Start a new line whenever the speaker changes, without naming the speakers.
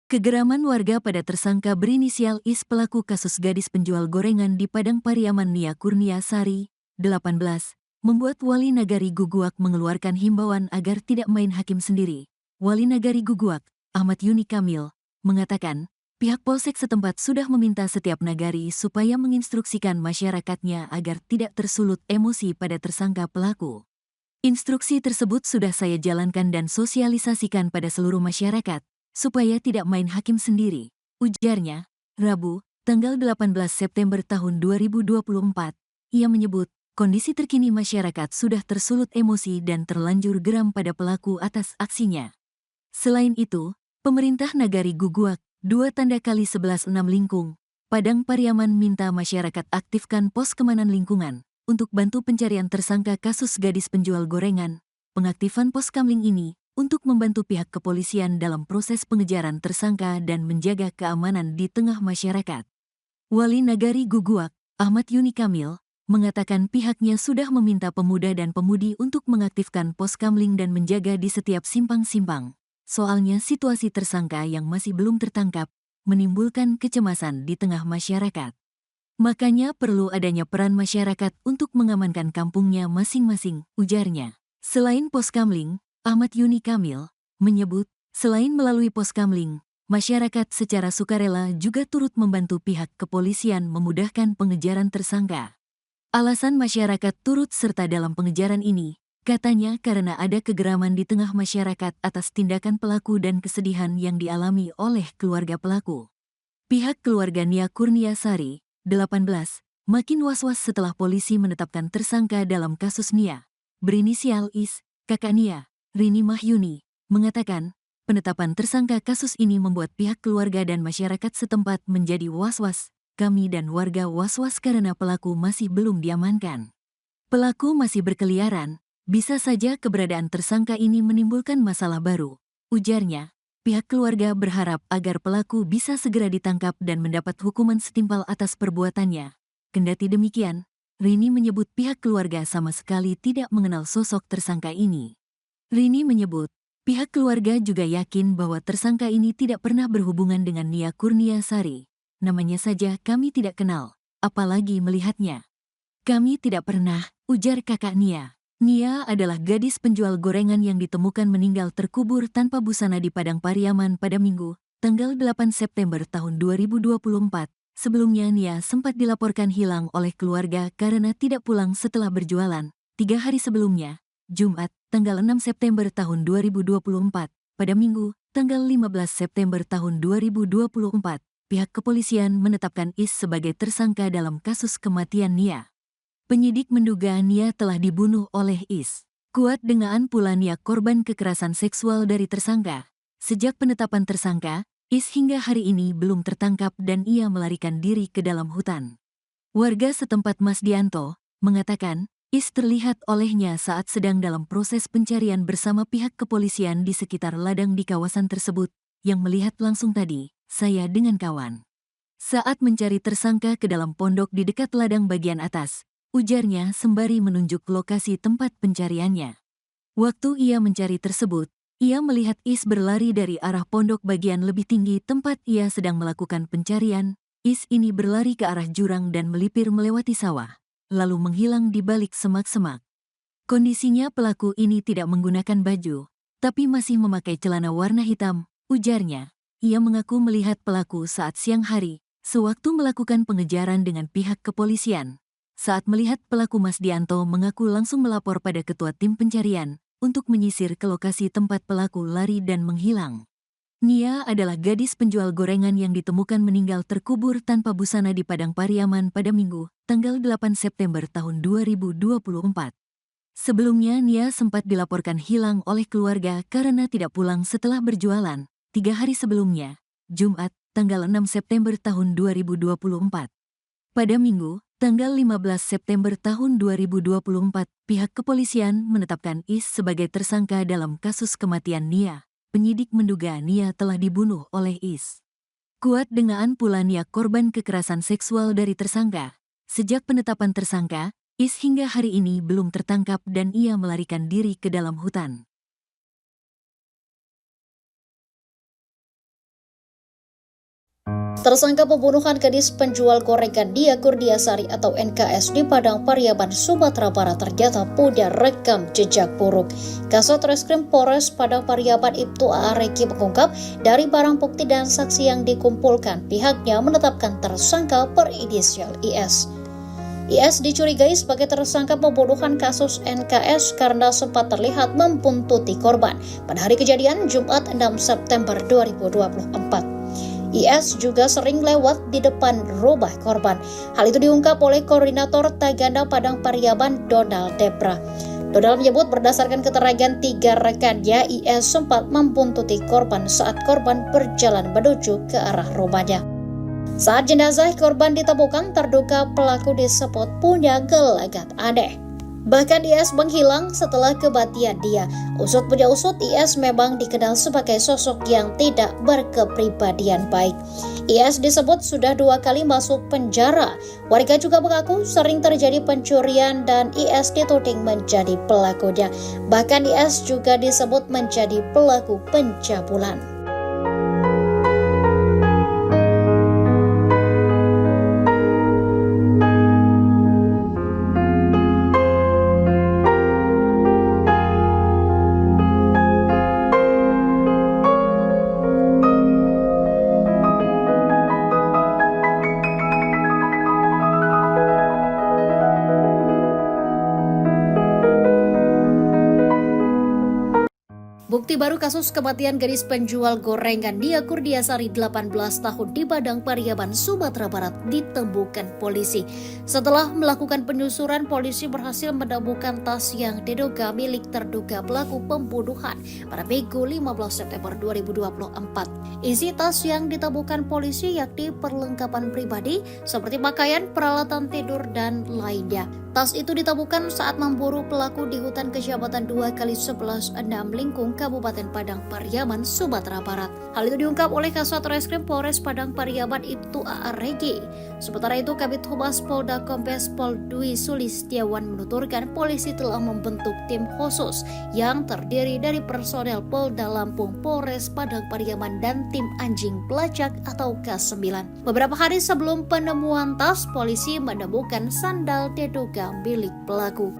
Kegeraman warga pada tersangka berinisial Is pelaku kasus gadis penjual gorengan di Padang Pariaman Nia Kurniasari, 18, membuat Wali Nagari Guguak mengeluarkan himbauan agar tidak main hakim sendiri. Wali Nagari Guguak, Ahmad Yuni Kamil, mengatakan, pihak Polsek setempat sudah meminta setiap nagari supaya menginstruksikan masyarakatnya agar tidak tersulut emosi pada tersangka pelaku. Instruksi tersebut sudah saya jalankan dan sosialisasikan pada seluruh masyarakat, supaya tidak main hakim sendiri, ujarnya. Rabu, tanggal 18 September tahun 2024, ia menyebut, kondisi terkini masyarakat sudah tersulut emosi dan terlanjur geram pada pelaku atas aksinya. Selain itu, pemerintah Nagari Guguak, 2x11 6 Lingkung, Padang Pariaman minta masyarakat aktifkan pos kemanan lingkungan untuk bantu pencarian tersangka kasus gadis penjual gorengan. Pengaktifan pos kamling ini untuk membantu pihak kepolisian dalam proses pengejaran tersangka dan menjaga keamanan di tengah masyarakat. Wali Nagari Guguak, Ahmad Yuni Kamil, mengatakan pihaknya sudah meminta pemuda dan pemudi untuk mengaktifkan pos kamling dan menjaga di setiap simpang-simpang. Soalnya situasi tersangka yang masih belum tertangkap menimbulkan kecemasan di tengah masyarakat. Makanya perlu adanya peran masyarakat untuk mengamankan kampungnya masing-masing, ujarnya. Selain pos kamling, Ahmad Yuni Kamil menyebut, selain melalui pos kamling, masyarakat secara sukarela juga turut membantu pihak kepolisian memudahkan pengejaran tersangka. Alasan masyarakat turut serta dalam pengejaran ini, katanya karena ada kegeraman di tengah masyarakat atas tindakan pelaku dan kesedihan yang dialami oleh keluarga pelaku. Pihak keluarga Nia Kurniasari, 18, makin was-was setelah polisi menetapkan tersangka dalam kasus Nia, berinisial Is, kakak Nia, Rini Mahyuni, mengatakan, penetapan tersangka kasus ini membuat pihak keluarga dan masyarakat setempat menjadi was-was. Kami dan warga was-was karena pelaku masih belum diamankan. Pelaku masih berkeliaran, bisa saja keberadaan tersangka ini menimbulkan masalah baru, ujarnya. Pihak keluarga berharap agar pelaku bisa segera ditangkap dan mendapat hukuman setimpal atas perbuatannya. Kendati demikian, Rini menyebut pihak keluarga sama sekali tidak mengenal sosok tersangka ini. Rini menyebut, pihak keluarga juga yakin bahwa tersangka ini tidak pernah berhubungan dengan Nia Kurniasari. Namanya saja kami tidak kenal, apalagi melihatnya. Kami tidak pernah, ujar kakak Nia. Nia adalah gadis penjual gorengan yang ditemukan meninggal terkubur tanpa busana di Padang Pariaman pada Minggu, tanggal 8 September tahun 2024. Sebelumnya Nia sempat dilaporkan hilang oleh keluarga karena tidak pulang setelah berjualan. 3 hari sebelumnya, Jumat, tanggal 6 September tahun 2024, pada Minggu, tanggal 15 September tahun 2024, pihak kepolisian menetapkan Is sebagai tersangka dalam kasus kematian Nia. Penyidik menduga Nia telah dibunuh oleh Is. Kuat dengaan pula Nia korban kekerasan seksual dari tersangka. Sejak penetapan tersangka, Is hingga hari ini belum tertangkap dan ia melarikan diri ke dalam hutan. Warga setempat Mas Dianto mengatakan, Is terlihat olehnya saat sedang dalam proses pencarian bersama pihak kepolisian di sekitar ladang di kawasan tersebut, yang melihat langsung tadi, saya dengan kawan. Saat mencari tersangka ke dalam pondok di dekat ladang bagian atas, ujarnya sembari menunjuk lokasi tempat pencariannya. Waktu ia mencari tersebut, ia melihat Is berlari dari arah pondok bagian lebih tinggi tempat ia sedang melakukan pencarian. Is ini berlari ke arah jurang dan melipir melewati sawah, lalu menghilang di balik semak-semak. Kondisinya pelaku ini tidak menggunakan baju, tapi masih memakai celana warna hitam, ujarnya. Ia mengaku melihat pelaku saat siang hari, sewaktu melakukan pengejaran dengan pihak kepolisian. Saat melihat pelaku, Mas Dianto mengaku langsung melapor pada ketua tim pencarian untuk menyisir ke lokasi tempat pelaku lari dan menghilang. Nia adalah gadis penjual gorengan yang ditemukan meninggal terkubur tanpa busana di Padang Pariaman pada Minggu, tanggal 8 September tahun 2024. Sebelumnya Nia sempat dilaporkan hilang oleh keluarga karena tidak pulang setelah berjualan. 3 hari sebelumnya, Jumat, tanggal 6 September tahun 2024. Pada Minggu, tanggal 15 September tahun 2024, pihak kepolisian menetapkan Is sebagai tersangka dalam kasus kematian Nia. Penyidik menduga Nia telah dibunuh oleh Is. Kuat dengaan pula Nia korban kekerasan seksual dari tersangka. Sejak penetapan tersangka, Is hingga hari ini belum tertangkap dan ia melarikan diri ke dalam hutan.
Tersangka pembunuhan gadis penjual gorengan Nia Kurniasari atau NKS di Padang Pariaman, Sumatera Barat ternyata punya rekam jejak buruk. Kasat Reskrim Polres Padang Pariaman Ibtu A.A. Regi mengungkap dari barang bukti dan saksi yang dikumpulkan, pihaknya menetapkan tersangka berinisial IS. IS dicurigai sebagai tersangka pembunuhan kasus NKS karena sempat terlihat membuntuti korban pada hari kejadian Jumat 6 September 2024. IS juga sering lewat di depan rumah korban. Hal itu diungkap oleh Koordinator Tagana Padang Pariaman Donald Debra. Donald menyebut berdasarkan keterangan 3 rekannya, IS sempat membuntuti korban saat korban berjalan menuju ke arah rumahnya. Saat jenazah korban ditemukan, terduga pelaku disebut punya gelagat aneh. Bahkan IS menghilang setelah kematian dia. Usut punya usut, IS memang dikenal sebagai sosok yang tidak berkepribadian baik. IS disebut sudah 2 kali masuk penjara. Warga juga mengaku sering terjadi pencurian dan IS dituding menjadi pelakunya. Bahkan IS juga disebut menjadi pelaku pencabulan. Bukti baru kasus kematian gadis penjual gorengan Nia Kurniasari 18 tahun di Padang Pariaman, Sumatera Barat ditemukan polisi. Setelah melakukan penyusuran, polisi berhasil menemukan tas yang diduga milik terduga pelaku pembunuhan pada Minggu 15 September 2024. Isi tas yang ditemukan polisi yakni perlengkapan pribadi seperti pakaian, peralatan tidur, dan lainnya. Tas itu ditemukan saat memburu pelaku di hutan kecamatan 2x11 6 Lingkung, Kabupaten Padang Pariaman, Sumatera Barat. Hal itu diungkap oleh Kasat Reskrim Polres Padang Pariaman Ibtu A.A. Regi. Sementara itu, Kabid Humas Polda Kombes Pol Dwi Sulistiawan menuturkan polisi telah membentuk tim khusus yang terdiri dari personel Polda Lampung, Polres Padang Pariaman, dan tim anjing pelacak atau K9. Beberapa hari sebelum penemuan tas, polisi menemukan sandal diduga milik pelaku.